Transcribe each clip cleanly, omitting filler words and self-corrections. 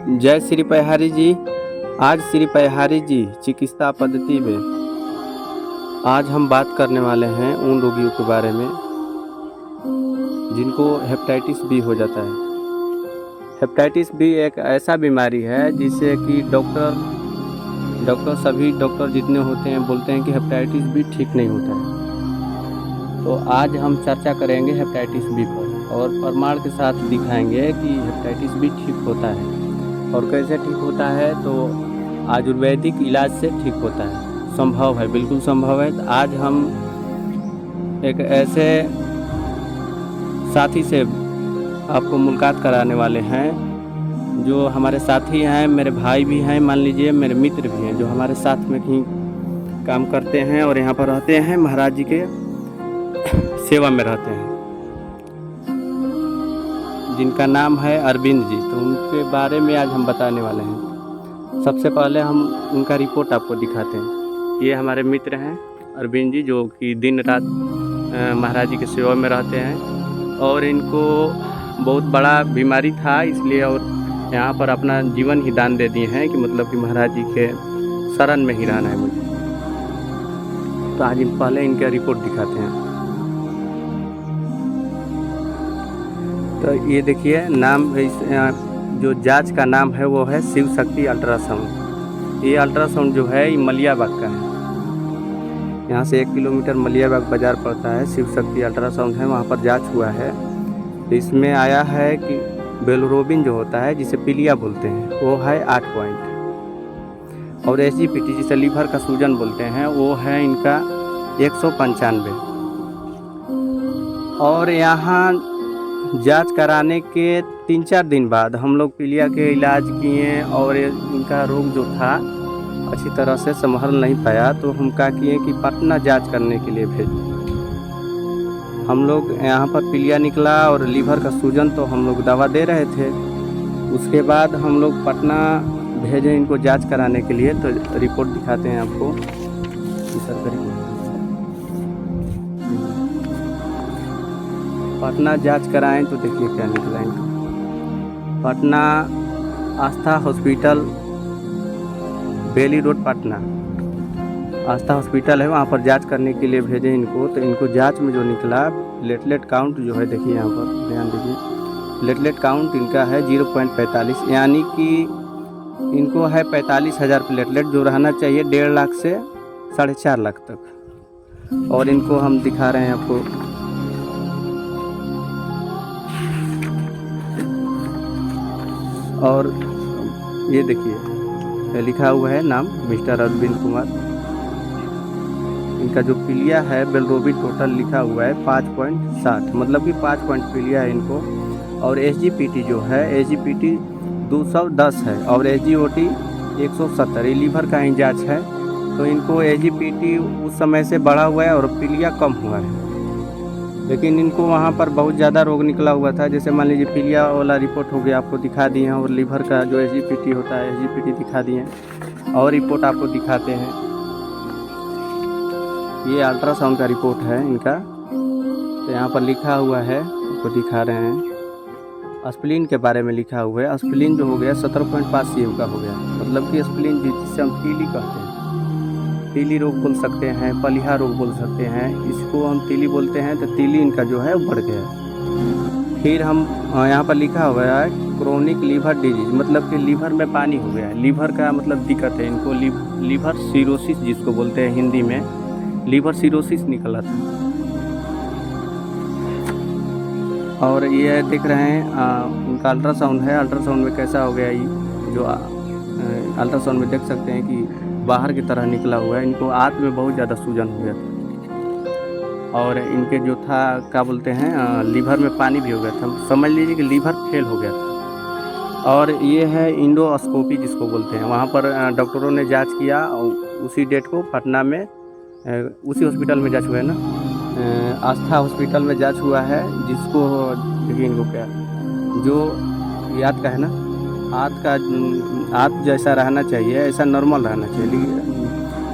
जय श्री पयहारी जी। आज श्री पयहारी जी चिकित्सा पद्धति में आज हम बात करने वाले हैं उन रोगियों के बारे में जिनको हेपेटाइटिस बी हो जाता है। हेपेटाइटिस बी एक ऐसा बीमारी है जिससे कि सभी डॉक्टर जितने होते हैं बोलते हैं कि हेपेटाइटिस बी ठीक नहीं होता है। तो आज हम चर्चा करेंगे हेपेटाइटिस बी पर और प्रमाण के साथ दिखाएंगे कि हेपेटाइटिस बी ठीक होता है और कैसे ठीक होता है। तो आयुर्वेदिक इलाज से ठीक होता है, संभव है, बिल्कुल संभव है। तो आज हम एक ऐसे साथी से आपको मुलाकात कराने वाले हैं जो हमारे साथी हैं, मेरे भाई भी हैं, मान लीजिए मेरे मित्र भी हैं, जो हमारे साथ में ही काम करते हैं और यहाँ पर रहते हैं, महाराज जी के सेवा में रहते हैं, जिनका नाम है अरविंद जी। तो उनके बारे में आज हम बताने वाले हैं। सबसे पहले हम उनका रिपोर्ट आपको दिखाते हैं। ये हमारे मित्र हैं अरविंद जी, जो कि दिन रात महाराज जी के सेवा में रहते हैं और इनको बहुत बड़ा बीमारी था, इसलिए और यहाँ पर अपना जीवन ही दान दे दिए हैं कि मतलब कि महाराज जी के शरण में ही रहना है मुझे। तो आज पहले इनका रिपोर्ट दिखाते हैं। तो ये देखिए, नाम जो जांच का नाम है वो है शिव शक्ति अल्ट्रासाउंड। ये अल्ट्रासाउंड जो है ये मलियाबाग का है। यहाँ से 1 किलोमीटर मलियाबाग बाज़ार पड़ता है। शिव शक्ति अल्ट्रासाउंड है, वहाँ पर जांच हुआ है। तो इसमें आया है कि बिलिरुबिन जो होता है, जिसे पीलिया बोलते हैं, वो है 8 पॉइंट और SGPT जिसे लीवर का सूजन बोलते हैं वो है इनका 195। और यहाँ जांच कराने के 3-4 दिन बाद हम लोग पीलिया के इलाज किए और इनका रोग जो था अच्छी तरह से संभल नहीं पाया, तो हम क्या किए कि पटना जांच करने के लिए भेजे। हम लोग यहाँ पर पीलिया निकला और लीवर का सूजन, तो हम लोग दवा दे रहे थे। उसके बाद हम लोग पटना भेजे इनको जांच कराने के लिए। तो रिपोर्ट दिखाते हैं आपको। पटना जांच कराएं तो देखिए क्या निकला इनका। पटना आस्था हॉस्पिटल, बेली रोड, पटना आस्था हॉस्पिटल है, वहाँ पर जांच करने के लिए भेजे इनको। तो इनको जांच में जो निकला, प्लेटलेट काउंट जो है, देखिए यहाँ पर ध्यान दीजिए, प्लेटलेट काउंट इनका है 0.45, यानी कि इनको है 45,000 प्लेटलेट, जो रहना चाहिए 1.5 लाख से 4.5 लाख तक। और इनको हम दिखा रहे हैं आपको, और ये देखिए लिखा हुआ है नाम मिस्टर अरविंद कुमार। इनका जो पीलिया है बिलिरुबिन टोटल लिखा हुआ है 5.60, मतलब कि 5 पॉइंट पीलिया है इनको। और SGPT जो है, SGPT 210 है और SGOT 170। ये लीवर का ही जाँच है। तो इनको SGPT उस समय से बढ़ा हुआ है और पीलिया कम हुआ है, लेकिन इनको वहाँ पर बहुत ज़्यादा रोग निकला हुआ था। जैसे मान लीजिए पीलिया वाला रिपोर्ट हो गया, आपको दिखा दिए हैं, और लीवर का जो SGPT होता है SGPT दिखा दिए हैं। और रिपोर्ट आपको दिखाते हैं, ये अल्ट्रासाउंड का रिपोर्ट है इनका। तो यहाँ पर लिखा हुआ है, आपको दिखा रहे हैं। स्प्लीन के बारे में लिखा हुआ है। स्प्लीन जो हो गया 17.5 cm का हो गया, मतलब कि स्प्लीन जिसे हम तीली कहते हैं, तीली रोग बोल सकते हैं, पलिहा रोग बोल सकते हैं, इसको हम तीली बोलते हैं। तो तीली इनका जो है वो बढ़ गया। फिर हम यहाँ पर लिखा हुआ है क्रोनिक लीवर डिजीज, मतलब कि लीवर में पानी हो गया है। लीवर का मतलब दिक्कत है इनको, लीवर सिरोसिस जिसको बोलते हैं हिंदी में, लीवर सिरोसिस निकला था। और ये देख रहे हैं उनका अल्ट्रासाउंड है। अल्ट्रासाउंड में कैसा हो गया, ये जो अल्ट्रासाउंड में देख सकते हैं कि बाहर की तरह निकला हुआ है। इनको आंत में बहुत ज़्यादा सूजन हो गया था और इनके जो था क्या बोलते हैं, लीवर में पानी भी हो गया था। समझ लीजिए कि लीवर फेल हो गया था। और ये है इंडोस्कोपी जिसको बोलते हैं। वहाँ पर डॉक्टरों ने जांच किया और उसी डेट को पटना में उसी हॉस्पिटल में जांच हुआ है ना, आस्था हॉस्पिटल में जांच हुआ है। जिसको देखिए इनको क्या, जो याद का है ना, आँत जैसा रहना चाहिए, ऐसा नॉर्मल रहना चाहिए,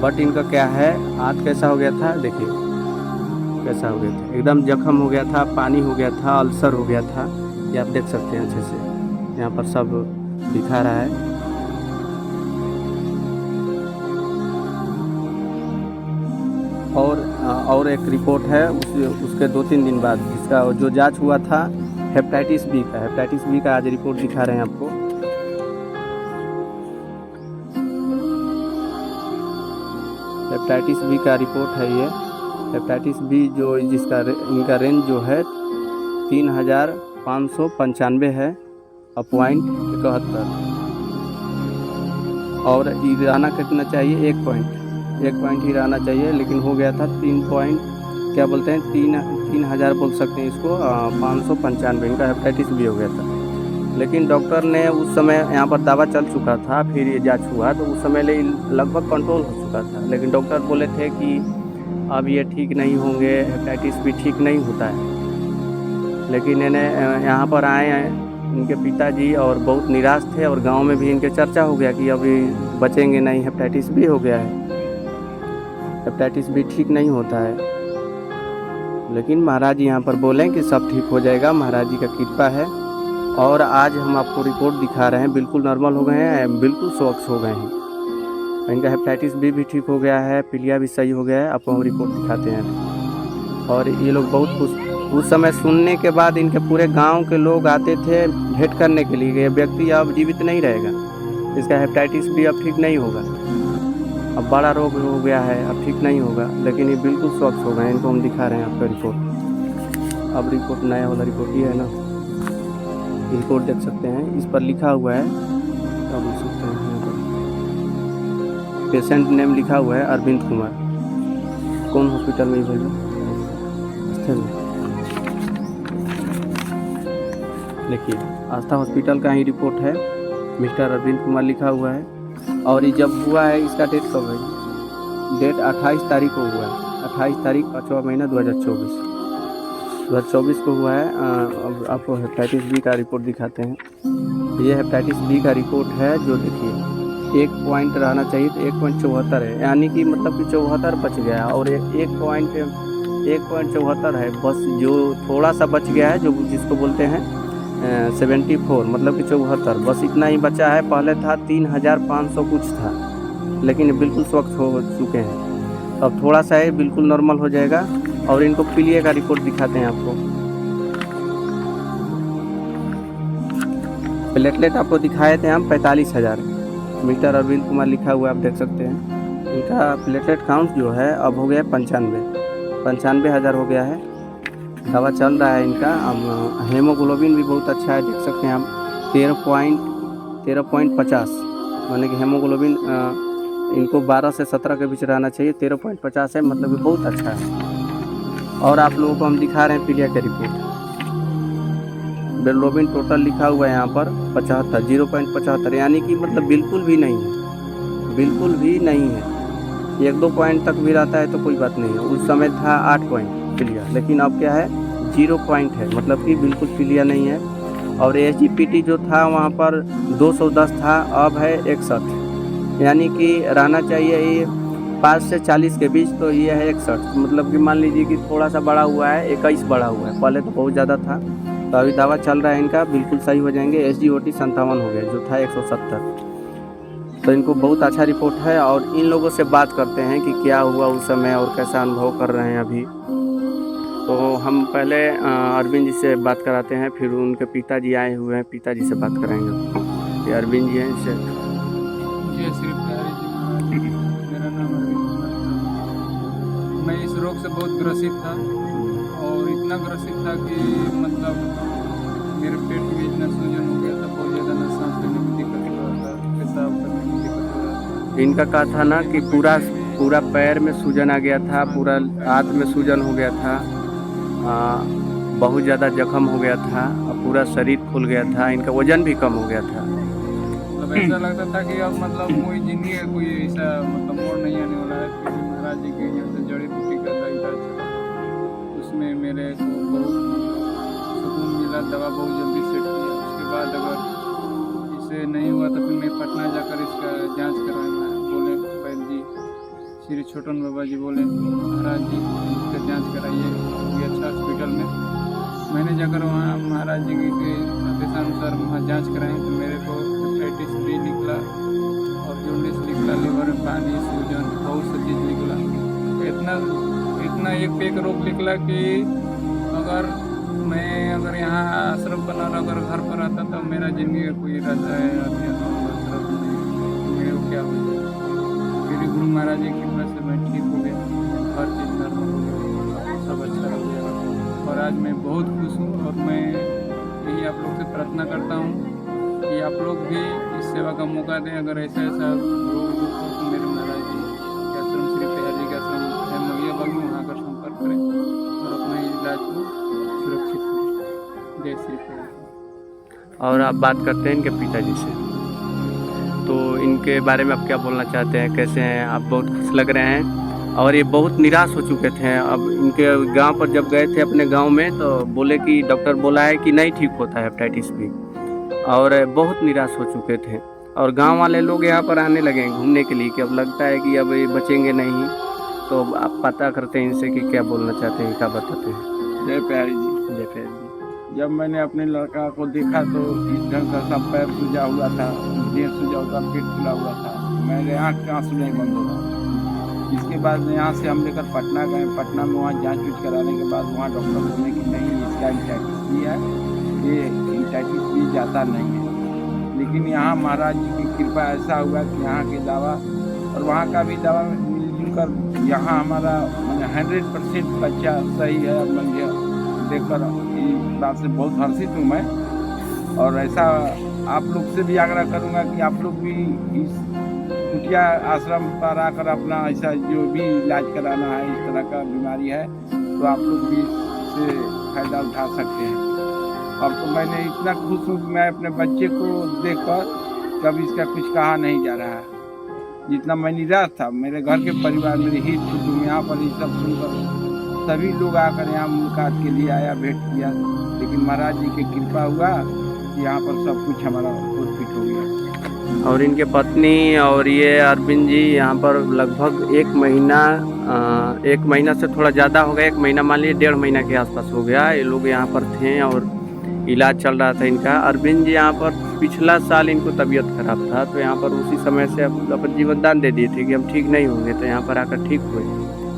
बट इनका क्या है, आँत कैसा हो गया था, देखिए कैसा हो गया था, एकदम जख्म हो गया था, पानी हो गया था, अल्सर हो गया था। ये आप देख सकते हैं अच्छे से, यहाँ पर सब दिखा रहा है। और एक रिपोर्ट है उसके 2-3 दिन बाद, जिसका जो जांच हुआ था हेपेटाइटिस बी का आज रिपोर्ट दिखा रहे हैं आपको। हेपेटाइटिस बी का रिपोर्ट है ये। हेपेटाइटिस बी जो जिसका इनका रेंज जो है 3595 है, 0.71। और ये रहना कितना चाहिए, 1 पॉइंट ही रहना चाहिए, लेकिन हो गया था 3,000 बोल सकते हैं इसको, 595 इनका हेपेटाइटिस बी हो गया था। लेकिन डॉक्टर ने उस समय यहाँ पर दवा चल चुका था, फिर ये जांच हुआ तो उस समय लगभग कंट्रोल हो चुका था, लेकिन डॉक्टर बोले थे कि अब ये ठीक नहीं होंगे, हेपेटाइटिस बी ठीक नहीं होता है। लेकिन इन्हें यहाँ पर आए हैं इनके पिताजी और बहुत निराश थे, और गांव में भी इनके चर्चा हो गया कि अभी बचेंगे नहीं, हेपेटाइटिस बी हो गया है, हेपेटाइटिस बी ठीक नहीं होता है। लेकिन महाराज यहाँ पर बोलें कि सब ठीक हो जाएगा, महाराज जी का कृपा है। और आज हम आपको रिपोर्ट दिखा रहे हैं, बिल्कुल नॉर्मल हो गए हैं, बिल्कुल स्वच्छ हो गए हैं। इनका हेपेटाइटिस बी भी ठीक हो गया है, पीलिया भी सही हो गया है। आपको हम रिपोर्ट दिखाते हैं। और ये लोग बहुत खुश, उस समय सुनने के बाद इनके पूरे गांव के लोग आते थे भेंट करने के लिए, ये व्यक्ति अब जीवित नहीं रहेगा, इसका हेपेटाइटिस बी अब ठीक नहीं होगा, अब बड़ा रोग हो गया है, अब ठीक नहीं होगा। लेकिन ये बिल्कुल स्वस्थ हो गए। इनको हम दिखा रहे हैं आपका रिपोर्ट। अब रिपोर्ट नया वाला रिपोर्ट ये है ना, रिपोर्ट देख सकते हैं, इस पर लिखा हुआ है, क्या बोल सकते हैं, यहाँ पर पेशेंट नेम लिखा हुआ है अरविंद कुमार। कौन हॉस्पिटल में भेजा, देखिए आस्था हॉस्पिटल का ही रिपोर्ट है, मिस्टर अरविंद कुमार लिखा हुआ है। और ये जब हुआ है, इसका डेट कब है, डेट 28 तारीख को हुआ है, 28 तारीख 5वां महीना 2024 को हुआ है। अब आपको हेपेटाइटिस बी का रिपोर्ट दिखाते हैं। ये हेपेटाइटिस बी का रिपोर्ट है, जो देखिए 1 पॉइंट रहना चाहिए तो 1.74 है, यानी कि मतलब कि 74 बच गया, और 1.74 है बस, जो थोड़ा सा बच गया है, जो जिसको बोलते हैं 74, मतलब कि 74, बस इतना ही बचा है। पहले था 3500 कुछ था, लेकिन बिल्कुल स्वच्छ हो चुके हैं। अब थोड़ा सा है, बिल्कुल नॉर्मल हो जाएगा। और इनको पीलिया का रिपोर्ट दिखाते हैं आपको। प्लेटलेट आपको दिखाए थे हम 45,000, मिस्टर अरविंद कुमार लिखा हुआ है, आप देख सकते हैं। इनका प्लेटलेट काउंट जो है अब हो गया 95,000 हो गया है। दवा चल रहा है इनका। अब हेमोग्लोबिन भी बहुत अच्छा है, देख सकते हैं हम 13.50, माने कि हेमोग्लोबिन इनको 12 से 17 के बीच रहना चाहिए, 13.50 है, मतलब कि बहुत अच्छा है। और आप लोगों को हम दिखा रहे हैं पीलिया का रिपोर्ट। बिलिरुबिन टोटल लिखा हुआ है यहाँ पर 75, 0.75, यानी कि मतलब बिल्कुल भी नहीं है, बिल्कुल भी नहीं है। 1-2 पॉइंट तक भी रहता है तो कोई बात नहीं है। उस समय था 8 पॉइंट पीलिया, लेकिन अब क्या है 0 पॉइंट है, मतलब कि बिल्कुल पीलिया नहीं है। और SGPT जो था वहाँ पर 210 था, अब है 61, यानी कि रहना चाहिए ये 5 से 40 के बीच, तो ये है 61, मतलब कि मान लीजिए कि थोड़ा सा बड़ा हुआ है, 21 बड़ा हुआ है, पहले तो बहुत ज़्यादा था। तो अभी दवा चल रहा है इनका, बिल्कुल सही हो जाएंगे। SGOT 57 हो गया, जो था 170। तो इनको बहुत अच्छा रिपोर्ट है। और इन लोगों से बात करते हैं कि क्या हुआ उस समय और कैसा अनुभव कर रहे हैं अभी। तो हम पहले अरविंद जी से बात कराते हैं, फिर उनके पिताजी आए हुए हैं, पिताजी से बात कराएंगे। ये अरविंद जी हैं, इनसे जय श्री प्यारे जी महाराज। मेरा नाम अरविंद कुमार था। मैं इस रोग से बहुत ग्रसित था, और इतना ग्रसित था कि मतलब मेरे पेट में इतना सूजन हो गया था, बहुत ज़्यादा ना सांस लेने में दिक्कत हो रहा था, पेशाब करने में दिक्कत हो रहा था। इनका कहा था ना कि पूरा पैर में सूजन आ गया था, पूरा हाथ में सूजन हो गया था, बहुत ज़्यादा जख्म हो गया था, और पूरा शरीर फूल गया था, इनका वजन भी कम हो गया था। मतलब ऐसा लगता था कि अब मतलब कोई जिंदगी का कोई ऐसा मतलब मोड़ नहीं आने वाला है। फिर महाराज जी के यहाँ से जड़ी बूटी का इलाज चला, उसमें मेरे को बहुत सुकून मिला, दवा बहुत जल्दी सेट किया। उसके बाद अगर इससे नहीं हुआ तो फिर मैं पटना जाकर इसका जांच करवाया। बोले वैद्य जी, श्री छोटन बाबा जी बोले महाराज जी इसका जांच कराइए कोई अच्छा हॉस्पिटल में। मैंने जाकर वहाँ महाराज जी के आदेशानुसार वहाँ जांच कराई, तो मेरे को पानी सूजन बहुत सा चीज़ निकला। इतना एक रोग निकला कि अगर यहाँ आश्रम बना अगर घर पर आता तो मेरा ज़िंदगी का कोई राजा है मेरे को क्या हो जाए। फिर गुरु महाराज जी की कृपा से मैं ठीक हो गया, हर चीज़ नॉर्मल हो गया, सब अच्छा हो गया और आज मैं बहुत खुश हूँ। और मैं यही आप लोग से प्रार्थना करता हूँ कि आप लोग भी इस सेवा का मौका दें। अगर ऐसा रोग दुख हो तो मेरे महाराज जी के आश्रम श्री प्यार जी के आश्रम है मगिया बाग में, वहाँ का संपर्क करें और अपना इलाज को सुरक्षित करें। जय श्री प्यार। और आप बात करते हैं इनके पिताजी से, तो इनके बारे में आप क्या बोलना चाहते हैं, कैसे हैं आप? बहुत खुश लग रहे हैं और ये बहुत निराश हो चुके थे। अब इनके गांव पर जब गए थे अपने गांव में तो बोले कि डॉक्टर बोला है कि नहीं ठीक होता है हेपेटाइटिस बी, और बहुत निराश हो चुके थे। और गांव वाले लोग यहाँ पर आने लगे हैं घूमने के लिए कि अब लगता है कि अब ये बचेंगे नहीं। तो आप पता करते हैं इनसे कि क्या बोलना चाहते हैं, क्या बताते हैं। जय प्यारी जी। जय प्यारी जी। जब मैंने अपने लड़का को देखा तो इस ढंग का सब पैर सूजा हुआ था, देह सूजा हुआ था, पेट फूला हुआ था, मेरे आँख के आंसू नहीं बंद हो रहा। इसके बाद यहाँ से हम लेकर पटना गए। पटना में वहाँ जांच उच कराने के बाद वहाँ डॉक्टर बोले कि नहीं इसका हेपेटाइटिस बी है, ये हेपेटाइटिस बी जाता नहीं है। लेकिन यहाँ महाराज जी की कृपा ऐसा हुआ कि यहाँ की दवा और वहाँ का भी दवा मिलजुल कर यहाँ हमारा मैंने 100% बच्चा सही है। अब मैं देखकर इस बात से बहुत हर्षित हूँ मैं। और ऐसा आप लोग से भी आग्रह करूँगा कि आप लोग भी इस कुटिया आश्रम पर आकर अपना ऐसा जो भी इलाज कराना है, इस तरह का बीमारी है तो आप लोग भी इससे फ़ायदा उठा सकते हैं। और तो मैंने इतना खुश हूँ कि मैं अपने बच्चे को देखकर कभी इसका कुछ कहा नहीं जा रहा है। जितना मैं निराश था, मेरे घर के परिवार, मेरे हित कुटुंब यहाँ पर ये सब सुनकर सभी लोग आकर यहाँ मुलाकात के लिए आया, भेंट किया। लेकिन महाराज जी की कृपा हुआ कि यहाँ पर सब कुछ हमारा फिट हो गया। और इनके पत्नी और ये अरविंद जी यहाँ पर लगभग एक महीना से थोड़ा ज़्यादा हो गया, 1 महीना मान लीजिए 1.5 महीना के आसपास हो गया। ये लोग यहाँ पर थे और इलाज चल रहा था इनका। अरविंद जी यहाँ पर पिछला साल इनको तबीयत खराब था तो यहाँ पर उसी समय से अपन जीवन दान दे दिए थे कि हम ठीक नहीं होंगे, तो यहाँ पर आकर ठीक हुए।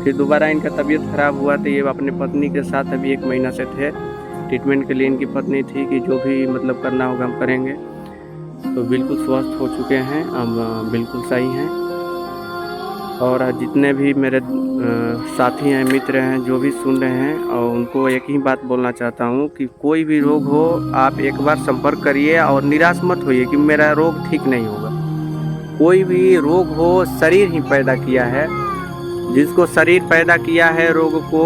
फिर दोबारा इनका तबीयत खराब हुआ तो ये अपने पत्नी के साथ अभी 1 महीना से थे ट्रीटमेंट के लिए। इनकी पत्नी थी कि जो भी मतलब करना होगा हम करेंगे। तो बिल्कुल स्वस्थ हो चुके हैं, अब बिल्कुल सही हैं। और जितने भी मेरे साथी हैं, मित्र हैं, जो भी सुन रहे हैं, और उनको एक ही बात बोलना चाहता हूँ कि कोई भी रोग हो आप एक बार संपर्क करिए और निराश मत होइए कि मेरा रोग ठीक नहीं होगा। कोई भी रोग हो शरीर ही पैदा किया है, जिसको शरीर पैदा किया है रोग को,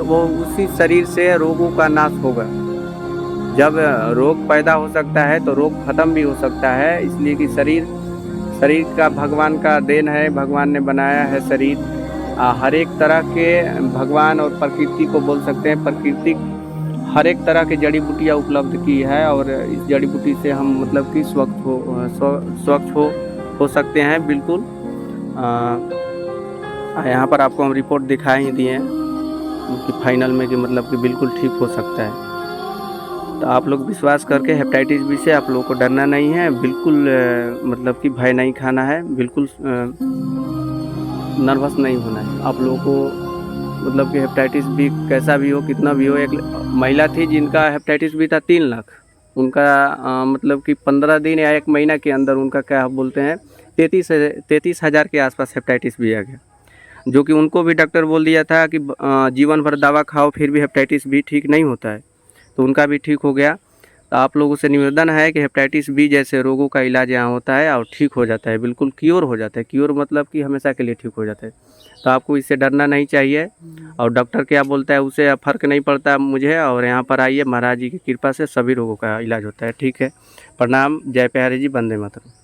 वो उसी शरीर से रोगों का नाश होगा। जब रोग पैदा हो सकता है तो रोग खत्म भी हो सकता है, इसलिए कि शरीर का भगवान का देन है, भगवान ने बनाया है शरीर। हर एक तरह के भगवान और प्रकृति को बोल सकते हैं, प्रकृति हर एक तरह की जड़ी बूटियाँ उपलब्ध की है और इस जड़ी बूटी से हम मतलब कि स्वच्छ हो सकते हैं बिल्कुल। यहाँ पर आपको हम रिपोर्ट दिखा ही दिए हैं कि फाइनल में कि मतलब कि बिल्कुल ठीक हो सकता है। तो आप लोग विश्वास करके हेपेटाइटिस बी से आप लोगों को डरना नहीं है, बिल्कुल मतलब कि भय नहीं खाना है, बिल्कुल नर्वस नहीं होना है। आप लोगों को मतलब कि हेपेटाइटिस बी कैसा भी हो, कितना भी हो। एक महिला थी जिनका हेपेटाइटिस बी था 3 लाख, उनका मतलब कि 15 दिन या 1 महीना के अंदर उनका क्या बोलते हैं 33,000 के आसपास हेपेटाइटिस बी आ गया, जो कि उनको भी डॉक्टर बोल दिया था कि जीवन भर दवा खाओ फिर भी हेपेटाइटिस बी ठीक नहीं होता है, तो उनका भी ठीक हो गया। तो आप लोगों से निवेदन है कि हेपेटाइटिस बी जैसे रोगों का इलाज यहाँ होता है और ठीक हो जाता है, बिल्कुल क्योर हो जाता है। क्योर मतलब कि हमेशा के लिए ठीक हो जाता है। तो आपको इससे डरना नहीं चाहिए। और डॉक्टर क्या बोलता है उससे फ़र्क नहीं पड़ता मुझे। और यहाँ पर आइए, महाराज जी की कृपा से सभी रोगों का इलाज होता है। ठीक है, प्रणाम। जय प्यारे जी, वंदे मातरम।